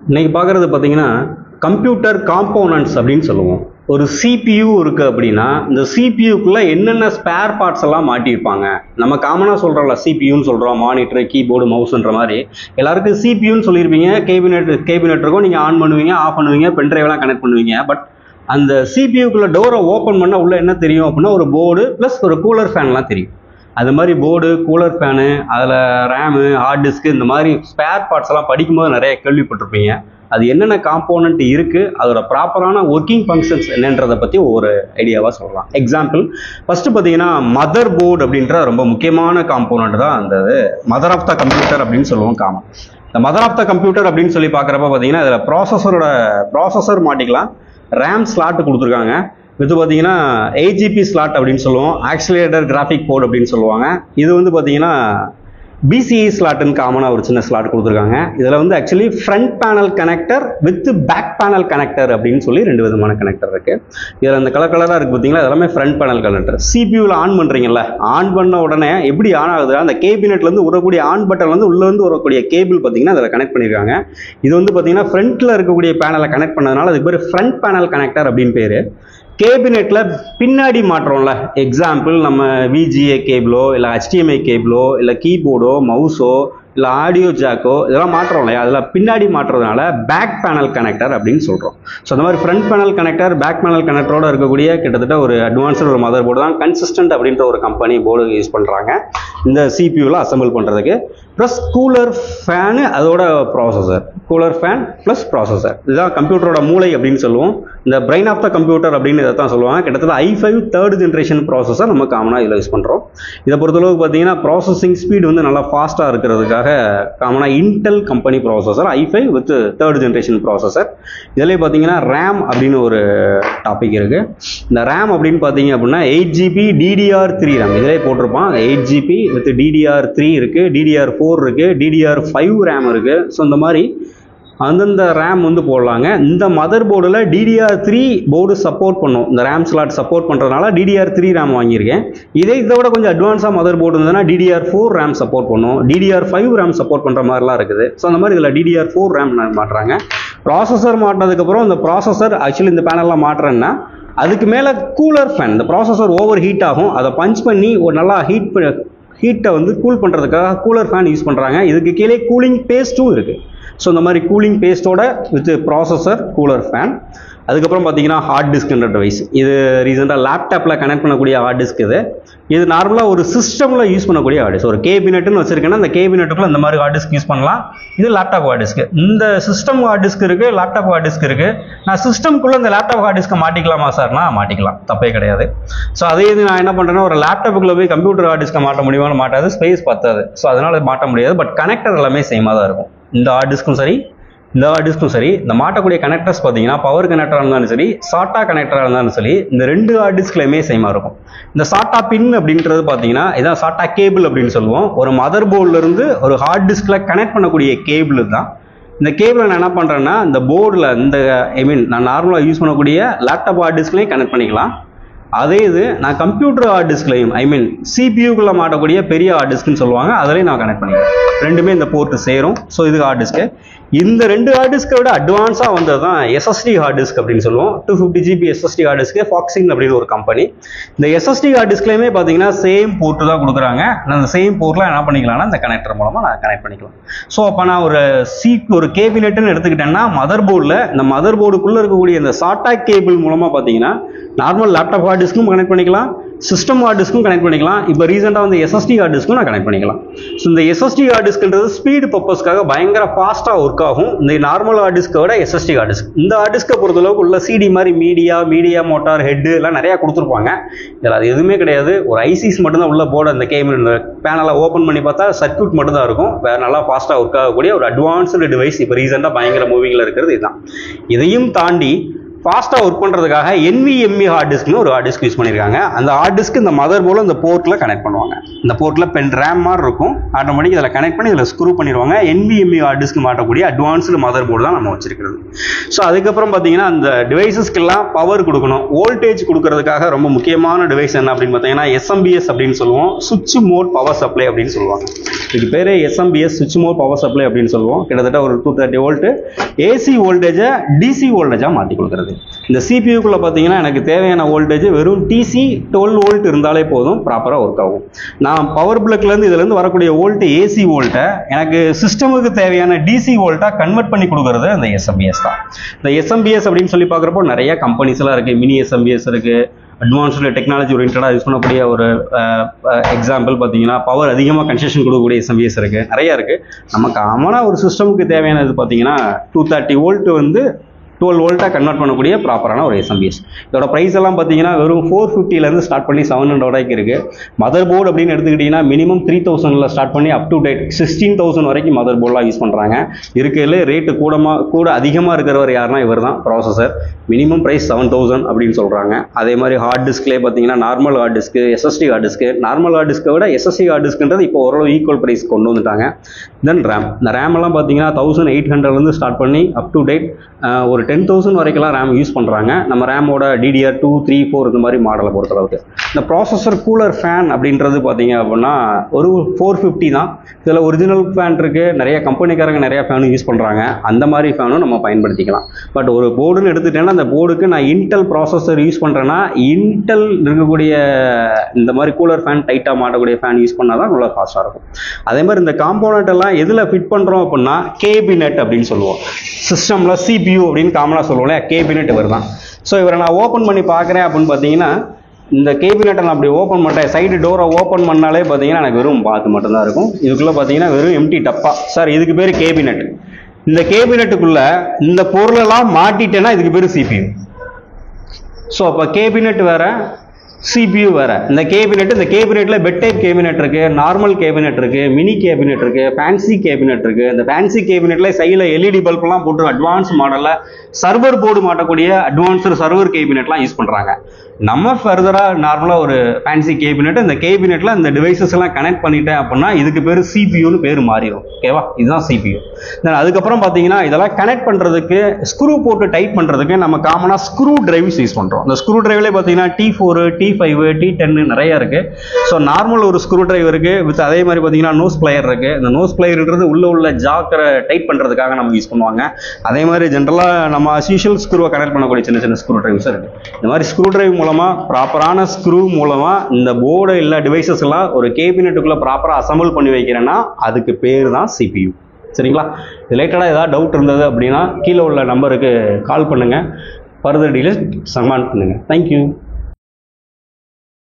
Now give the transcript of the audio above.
இன்னைக்கு பார்க்குறது பார்த்தீங்கன்னா கம்ப்யூட்டர் காம்போனன்ட்ஸ் அப்படின்னு சொல்லுவோம். ஒரு CPU இருக்குது அப்படின்னா இந்த சிபியூக்குள்ளே என்னென்ன ஸ்பேர் பார்ட்ஸ் எல்லாம் மாட்டியிருப்பாங்க. நம்ம காமனாக சொல்கிறோம்ல சிபியூன்னு சொல்கிறோம், மானிட்டரு, கீபோர்டு, மவுஸ்ன்ற மாதிரி. எல்லாருக்கும் சிபியூன்னு சொல்லியிருப்பீங்க. கேபினெட் இருக்கும், நீங்கள் ஆன் பண்ணுவீங்க, ஆஃப் பண்ணுவீங்க, பென்ட்ரைவெல்லாம் கனெக்ட் பண்ணுவீங்க. பட் அந்த சிபியூக்குள்ளே டோரை ஓப்பன் பண்ணால் உள்ளே என்ன தெரியும் அப்படின்னா ஒரு போர்டு ப்ளஸ் ஒரு கூலர் ஃபேன்லாம் தெரியும். அது மாதிரி போர்டு, கூலர் ஃபேனு, அதில் ரேமு, ஹார்ட் டிஸ்க்கு, இந்த மாதிரி ஸ்பேர் பார்ட்ஸ் எல்லாம் படிக்கும்போது நிறைய கேள்விப்பட்டிருப்பீங்க. அது என்னென்ன காம்போனன்ட் இருக்குது, அதோட ப்ராப்பரான ஒர்க்கிங் ஃபங்க்ஷன்ஸ் என்னன்றதை பற்றி ஒரு ஐடியாவாக சொல்லலாம். எக்ஸாம்பிள் ஃபஸ்ட்டு பார்த்தீங்கன்னா மதர் போர்டு அப்படின்ற ரொம்ப முக்கியமான காம்போனன்ட் தான் அந்த மதர் ஆஃப் த கம்ப்யூட்டர் அப்படின்னு சொல்லுவோம் காமன். இந்த மதர் ஆஃப் த கம்ப்யூட்டர் அப்படின்னு சொல்லி பார்க்குறப்ப பார்த்தீங்கன்னா இதில் ப்ராசஸர் மாட்டிக்கலாம், ரேம் ஸ்லாட்டு கொடுத்துருக்காங்க. இது பார்த்தீங்கன்னா 8GB ஸ்லாட் அப்படின்னு சொல்லுவோம், ஆக்சிலேட்டர் கிராஃபிக் போர்டு அப்படின்னு சொல்லுவாங்க. இது வந்து பார்த்தீங்கன்னா BCE ஸ்லாட்டுன்னு காமனாக ஒரு சின்ன ஸ்லாட் கொடுத்துருக்காங்க. இதில் வந்து actually front panel connector with back panel connector அப்படின்னு சொல்லி 2 விதமான கனெக்டர் இருக்குது. இதில் அந்த கலராக இருக்குது பார்த்தீங்களா, இதெல்லாமே ஃப்ரண்ட் பேனல் கனெக்டர். சிபியூவில் ஆன் பண்ணுறீங்கல்ல, ஆன் பண்ண உடனே எப்படி ஆன் ஆகுது, அந்த கேபினெட்லேருந்து வரக்கூடிய ஆன் பட்டன் வந்து உள்ளேருந்து வரக்கூடிய கேபிள் பார்த்தீங்கன்னா அதில் கனெக்ட் பண்ணியிருக்காங்க. இது வந்து பார்த்தீங்கன்னா ஃப்ரண்ட்டில் இருக்கக்கூடிய பேனலை கனெக்ட் பண்ணதுனால அதுக்கு பேர் ஃப்ரண்ட் பேனல் கனெக்டர் அப்படின்னு பேர். கேபினெட்ல பின்னாடி மாற்றோம்ல, எக்ஸாம்பிள் நம்ம VGA கேபிளோ இல்லை HDMI கேபிளோ இல்லை கீபோர்டோ மவுஸோ இல்லை ஆடியோ ஜாக்கோ இதெல்லாம் மாற்றோம் இல்லையா, அதில் பின்னாடி மாற்றுறதுனால பேக் பேனல் கனெக்டர் அப்படின்னு சொல்கிறோம். ஸோ அந்த மாதிரி front panel connector, back panel கனெக்டரோட இருக்கக்கூடிய கிட்டத்தட்ட ஒரு அட்வான்ஸ்டு ஒரு மதர் போர்டு தான் கன்சிஸ்டன்ட் அப்படின்ற ஒரு கம்பெனி போர்டு யூஸ் பண்ணுறாங்க இந்த சிபியூவில் அசம்பிள் பண்ணுறதுக்கு. ப்ளஸ் கூலர் ஃபேனு, அதோட processor, cooler fan plus processor, இதுதான் கம்ப்யூட்டரோட மூளை அப்படின்னு சொல்லுவோம். இந்த பிரெயின் ஆஃப் த கம்ப்யூட்டர் அப்படின்னு இதை தான் சொல்லுவாங்க. கிட்டத்தட்ட i5 3rd ஜென்ரேஷன் ப்ராசஸர் நம்ம காமனாக இதில் யூஸ் பண்ணுறோம். இதை பொறுத்தளவுக்கு பார்த்தீங்கன்னா ப்ராசஸிங் ஸ்பீடு வந்து நல்லா ஃபாஸ்ட்டாக இருக்கிறதுக்காக காமனாக Intel company processor i5 with 3rd generation processor. இதிலே பார்த்தீங்கன்னா ரேம் அப்படின்னு ஒரு டாபிக் இருக்குது. இந்த ரேம் அப்படின்னு பார்த்தீங்க அப்படின்னா 8GB DDR3 ரேம் இதிலே போட்டிருப்பான். 8GB வித் DDR3 இருக்குது, DDR4 இருக்குது, DDR5 ரேம் இருக்குது. ஸோ இந்த மாதிரி அந்தந்த ரேம் வந்து போடலாங்க. இந்த மதர் போர்டில் DDR3 போர்டு சப்போர்ட் பண்ணும், இந்த ரேம் ஸ்லாட் சப்போர்ட் பண்ணுறதுனால DDR3 ரேம் வாங்கியிருக்கேன். இதை விட கொஞ்சம் அட்வான்ஸாக மதர் போர்டு இருந்ததுன்னா DDR4 ரேம் சப்போர்ட் பண்ணும், DDR5 ரேம் சப்போர்ட் பண்ணுற மாதிரிலாம் இருக்குது. ஸோ அந்த மாதிரி இதில் DDR4 ரேம் மாட்டுறாங்க. ப்ராசஸர் மாட்டினதுக்கப்புறம் இந்த ப்ராசஸர் ஆக்சுவலி இந்த பேனல்லாம் மாட்டுறேன்னா அதுக்கு மேலே கூலர் ஃபேன், இந்த ப்ராசஸர் ஓவர் ஹீட் ஆகும், அதை பஞ்ச் பண்ணி ஒரு நல்லா ஹீட்டை வந்து கூல் பண்ணுறதுக்காக கூலர் ஃபேன் யூஸ் பண்ணுறாங்க. இதுக்கு கீழே கூலிங் பேஸ்ட்டும் இருக்குது. ஸோ இந்த மாதிரி கூலிங் பேஸ்ட்டோட வித் ப்ராசஸர், கூலர் ஃபேன். அதுக்கப்புறம் பார்த்தீங்கன்னா ஹார்ட் டிஸ்க்ன்ற டிவைஸ். இது ரீசெண்டாக லேப்டாப்பில் கனெக்ட் பண்ணக்கூடிய ஹார்ட் டிஸ்க். இது நார்மலாக ஒரு சிஸ்டமில் யூஸ் பண்ணக்கூடிய ஹார்ட் டிஸ்க். ஒரு கேபினெட்னு வச்சிருக்கேன்னா அந்த கேபினெட்டுக்குள்ள இந்த மாதிரி ஹார்ட் டிஸ்க் யூஸ் பண்ணலாம். இது லேப்டாப் ஹார்ட் டிஸ்க். இந்த சிஸ்டம் ஹார்ட் டிஸ்க் இருக்குது, லேப்டாப் ஹார்ட் டிஸ்க் இருக்குது. நான் சிஸ்டம்குள்ளே இந்த லேப்டாப் ஹார்ட் டிஸ்க்கை மாட்டிக்கலாமா சார்னா மாட்டிக்கலாம், தப்பே கிடையாது. ஸோ அதே இது நான் என்ன பண்ணுறேன்னா ஒரு லேப்டாப்புக்குள்ளே போய் கம்ப்யூட்டர் ஹார்ட் டிஸ்க்கை மாட்ட முடியுமான்னு மாட்டாது, ஸ்பேஸ் பத்தாது. ஸோ அதனால் மாட்ட முடியாது. பட் கனெக்டர் எல்லாமே சேமாக தான் இருக்கும். இந்த ஹார்ட் டிஸ்க்கும் சரி, இந்த ஹார்ட் டிஸ்க்கும் சரி. இந்த மாட்டக்கூடிய கனெக்டர்ஸ் பார்த்தீங்கன்னா பவர் கனெக்டராக இருந்தாலும் சரி, சாட்டா கனெக்டராக இருந்தாலும் சரி, இந்த 2 ஹார்ட் டிஸ்க்லையுமே சேமாக இருக்கும். இந்த சாட்டா பின் அப்படின்றது பார்த்தீங்கன்னா இதான் சாட்டா கேபிள் அப்படின்னு சொல்லுவோம். ஒரு மதர் போர்டிலிருந்து ஒரு ஹார்ட் டிஸ்கில் கனெக்ட் பண்ணக்கூடிய கேபிள் தான். இந்த கேபிளை நான் என்ன பண்ணுறேன்னா இந்த போர்டில் நான் நார்மலாக யூஸ் பண்ணக்கூடிய லேப்டாப் ஹார்ட் டிஸ்க்லையும் கனெக்ட் பண்ணிக்கலாம். அதே இது நான் கம்ப்யூட்டர் ஹார்ட் டிஸ்க்லையும் சிபியூக்குள்ளே மாட்டக்கூடிய பெரிய ஹார்ட் டிஸ்க்னு சொல்லுவாங்க, அதிலையும் நான் கனெக்ட் பண்ணிக்கிறேன். ரெண்டுமே இந்த போர்ட்டு சேரும். ஸோ இது ஹார்ட் டிஸ்க்கு. இந்த 2 ஹார்ட் டிஸ்கை விட அட்வான்ஸாக வந்தது தான் SSD ஹார்ட் டிஸ்க் அப்படின்னு சொல்லுவோம். 250GB SSD ஹார்ட் டிஸ்க்கு ஃபாக்ஸின் அப்படின்னு ஒரு கம்பெனி. இந்த SSD ஹார்ட் டிஸ்க்லையுமே பார்த்தீங்கன்னா சேம் போர்ட்டு தான் கொடுக்குறாங்க. அந்த சேம் போர்ட்டில் என்ன பண்ணிக்கலாம்னா இந்த கனெக்டர் மூலமாக நான் கனெக்ட் பண்ணிக்கலாம். ஸோ அப்போ நான் ஒரு கேபினெட்டுன்னு எடுத்துக்கிட்டேன்னா மதர் போர்டில் இந்த மதர் போர்டுக்குள்ளே இருக்கக்கூடிய இந்த சாட்டா கேபிள் மூலமாக பார்த்தீங்கன்னா நார்மல் லேப்டாப் ஹார்ட் டிஸ்க்கும் கனெக்ட் பண்ணிக்கலாம், சிஸ்டம் ஹார்ட் டிஸ்க்கும் கனெக்ட் பண்ணிக்கலாம். இப்போ ரீசெண்டாக வந்து SSD ஹார்ட் டிஸ்க்கும் நான் கனெக்ட் பண்ணிக்கலாம். ஸோ இந்த SSD ஹார்ட் டிஸ்க்ன்றது ஸ்பீடு பர்பஸ்க்காக பயங்கர ஃபாஸ்ட்டாக ஒர்க் ஆகும். இந்த நார்மல் ஹார்ட் டிஸ்க்கை விட SSD ஹார்ட் டிஸ்க். இந்த ஹார்ட் டிஸ்க்கை பொறுத்தளவுக்கு உள்ள CD மாதிரி மீடியா மோட்டார் ஹெட்டு எல்லாம் நிறையா கொடுத்துருப்பாங்க. இதில் அது எதுவுமே கிடையாது. ஒரு ஐசிஸ் மட்டும்தான் உள்ள போர்டு. அந்த கேபிள் இந்த பேனலை ஓப்பன் பண்ணி பார்த்தா சர்க்யூட் மட்டும் தான் இருக்கும். வேறு நல்லா ஃபாஸ்ட்டாக ஒர்க் ஆகக்கூடிய ஒரு அட்வான்ஸ்டு டிவைஸ் இப்போ ரீசெண்டாக பயங்கர மூவிங்கில் இருக்கிறது இதுதான். இதையும் தாண்டி ஃபாஸ்ட்டாக ஒர்க் பண்ணுறதுக்காக NVMe ஹார்ட் டிஸ்க்னு ஒரு ஹார்ட் டிஸ்க் யூஸ் பண்ணியிருக்காங்க. அந்த ஹார்ட் டிஸ்க் இந்த மதர் போர்டில் இந்த போர்ட்டில் கனெக்ட் பண்ணுவாங்க. இந்த போர்ட்டில் பென் ரேம் மாதிரி இருக்கும், ஆட்டோமேட்டிக் இதில் கனெக்ட் பண்ணி இதில் ஸ்க்ரூ பண்ணிடுவாங்க. NVMe ஹார்ட் டிஸ்க் மாட்டக்கூடிய அட்வான்ஸ்டு மதர் போர்டு தான் நம்ம வச்சிருக்கிறது. ஸோ அதுக்கப்புறம் பார்த்தீங்கன்னா அந்த டிவைசஸ்க்கெல்லாம் பவர் கொடுக்கணும், வோல்டேஜ் கொடுக்கறதுக்காக ரொம்ப முக்கியமான டிவைஸ் என்ன அப்படின்னு பார்த்தீங்கன்னா SMBS அப்படின்னு சொல்லுவோம், சுவிட்ச் மோட் பவர் சப்ளை அப்படின்னு சொல்லுவாங்க. இதுக்கு பேர் SMBS சுவிட்ச் மோட் பவர் சப்ளை அப்படின்னு சொல்லுவோம். கிட்டத்தட்ட ஒரு 230 வோல்ட் AC வோல்டேஜை DC வோல்டேஜாக மாற்றி கொடுக்குறது. இந்த CPUக்குள்ள பார்த்தீங்கன்னா எனக்கு தேவையான வோல்டேஜ் வெறும் TC 12 வோல்ட் இருந்தாலே போதும், ப்ராப்பராக ஒர்க் ஆகும். நான் பவர் பிளக்லேருந்து இதுலேருந்து வரக்கூடிய வோல்ட் AC வோல்ட்டை எனக்கு சிஸ்டமுக்கு தேவையான DC வோல்ட்டாக கன்வெர்ட் பண்ணி கொடுக்குறது அந்த SMBS தான். இந்த SMBS அப்படின்னு சொல்லி பார்க்குறப்போ நிறைய கம்பெனிஸ்லாம் இருக்குது. மினி SMBS இருக்குது, அட்வான்ஸ்டு டெக்னாலஜி ஓரியன்டாக யூஸ் பண்ணக்கூடிய ஒரு எக்ஸாம்பிள் பார்த்தீங்கன்னா பவர் அதிகமாக கன்செஷன் கொடுக்கக்கூடிய SMBS இருக்குது, நிறையா இருக்குது. நம்ம காமனாக ஒரு சிஸ்டமுக்கு தேவையானது பார்த்தீங்கன்னா 230 வோல்ட் வந்து 12 வோல்ட்டாக கன்வெர்ட் பண்ணக்கூடிய ப்ராப்பரான ஒரு SMBS. இதோட ப்ரைஸ் எல்லாம் பார்த்தீங்கன்னா வெறும் 450லேருந்து ஸ்டார்ட் பண்ணி 700 வரைக்கும் இருக்குது. மதர் போர்டு அப்படின்னு எடுத்துக்கிட்டிங்கன்னா மினிமம் 3000ல் ஸ்டார்ட் பண்ணி அப் டு டேட் 16,000 வரைக்கும் மதர் போர்டெலாம் யூஸ் பண்ணுறாங்க. இருக்கிறதுல ரேட்டு கூட அதிகமாக இருக்கிறவர் யாருன்னா இவர் தான், ப்ராசஸர். மினிமம் ப்ரைஸ் 7000 அப்படின்னு சொல்கிறாங்க. அதே மாதிரி ஹார்ட் டிஸ்க்லேயே பார்த்தீங்கன்னா normal hard disk, SSD hard disk, normal hard டிஸ்க்கை விட SSD ஹார்ட் டிஸ்க்குன்றது இப்போ ஓரளவு ஈக்குவல் ப்ரைஸ் கொண்டு வந்துட்டாங்க. தென் ரேம், இந்த ரேம் எல்லாம் பார்த்தீங்கன்னா 1800லேருந்து ஸ்டார்ட் பண்ணி அப் டு டேட் ஒரு 10,000 வரைக்கும்லாம் ரேம் யூஸ் பண்ணுறாங்க. நம்ம ரேமோட DDR 2, 3, 4 இந்த மாதிரி மாடலை பொறுத்தளவுக்கு. இந்த ப்ராசஸர் கூலர் ஃபேன் அப்படின்றது பார்த்தீங்க அப்படின்னா ஒரு 450 தான். இதில் ஒரிஜினல் ஃபேன் இருக்குது, நிறைய கம்பெனிக்காரங்க நிறைய ஃபேனும் யூஸ் பண்ணுறாங்க. அந்த மாதிரி ஃபேனும் நம்ம பயன்படுத்திக்கலாம். பட் ஒரு போர்டுன்னு எடுத்துட்டேன்னா அந்த போர்டுக்கு நான் இன்டெல் ப்ராசஸர் யூஸ் பண்ணுறேன்னா இன்டெல் இருக்கக்கூடிய இந்த மாதிரி கூலர் ஃபேன் டைட்டாக மாட்டக்கூடிய ஃபேன் யூஸ் பண்ணால் தான் நல்லா ஃபாஸ்ட்டாக இருக்கும். அதே மாதிரி இந்த காம்போனண்ட் எல்லாம் எதில் ஃபிட் பண்ணுறோம் அப்படின்னா கேபினெட் அப்படின்னு சொல்லுவோம். சிஸ்டமில் CPU அப்படின்னு காமனாக சொல்லுவோம் இல்லையா, கேபினெட் இவர் தான். ஸோ இவரை நான் ஓப்பன் பண்ணி பார்க்குறேன் அப்படின்னு பார்த்தீங்கன்னா இந்த கேபினெட்டை நான் அப்படி ஓப்பன் பண்ணுறேன், சைடு டோரை ஓப்பன் பண்ணாலே பார்த்தீங்கன்னா எனக்கு வெறும் பாத்து மட்டும்தான் இருக்கும். இதுக்குள்ளே பார்த்தீங்கன்னா வெறும் எம்டி டப்பா. சார் இதுக்கு பேர் கேபினெட். இந்த கேபினெட்டுக்குள்ளே இந்த பொருளெல்லாம் மாட்டிட்டேன்னா இதுக்கு பேர் CPU. ஸோ அப்போ கேபினெட் வேறு, CPU வேற. இந்த கேபினெட்ல பெட் டைப் கேபினெட் இருக்கு, நார்மல் கேபினெட் இருக்கு, மினி கேபினெட் இருக்கு, ஃபேன்சி கேபினெட் இருக்கு. இந்த ஃபேன்சி கேபினெட்ல சைடில் LED பல்ப்லாம் போட்டு அட்வான்ஸ் மாடல்ல சர்வர் போர்டு மாட்டக்கூடிய அட்வான்ஸ்டு சர்வர் கேபினெட்லாம் யூஸ் பண்றாங்க. நம்ம ஃபர்தராக நார்மலாக ஒரு ஃபேன்சி கேபினெட், இந்த கேபினெட்டில் இந்த டிவைசஸ் எல்லாம் கனெக்ட் பண்ணிட்டேன் அப்படின்னா இதுக்கு பேர் CPUன்னு பேர் மாறிடும். ஓகேவா, இதுதான் CPU. தென் அதுக்கப்புறம் பார்த்தீங்கன்னா இதெல்லாம் கனெக்ட் பண்ணுறதுக்கு ஸ்க்ரூ போட்டு டைட் பண்ணுறதுக்கு நம்ம காமனாக ஸ்க்ரூ டிரைவ்ஸ் யூஸ் பண்ணுறோம். இந்த ஸ்க்ரூ டிரைவ்லேயே பார்த்தீங்கன்னா T4, T5, T10 நிறைய இருக்குது. ஸோ நார்மல் ஒரு ஸ்க்ரூ டிரைவ் இருக்குது, வித் அதே மாதிரி பார்த்தீங்கன்னா நோஸ் பிளேயர் இருக்குது. இந்த நோஸ் பிளேயர்ன்றது உள்ள ஜாக்கரை டைட் பண்ணுறதுக்காக நம்ம யூஸ் பண்ணுவாங்க. அதே மாதிரி ஜென்ரலாக நம்ம அஸ்யூஷுவல் ஸ்க்ரூவை கனெக்ட் பண்ணக்கூடிய சின்ன சின்ன ஸ்க்ரூ டிரைவ்ஸ் இருக்குது. இந்த மாதிரி ஸ்க்ரூ டிரைவ் மூலமா ப்ராப்பரான ஸ்க்ரூ மூலமா இந்த போர்டு இல்ல டிவைசஸ் எல்லாம் ஒரு கேபினெட்டுக்குள்ள ப்ராப்பரா அசம்பிள் பண்ணி வைக்கிறேன்னா அதுக்கு பேர் தான் CPU. சரிங்களா? ரிலேட்டடா ஏதாவது டவுட் இருந்தது அப்படின்னா கீழே உள்ள நம்பருக்கு கால் பண்ணுங்க, ஃபர்தர் டீடைல்ஸ் கமெண்ட் பண்ணுங்க. தேங்க்யூ.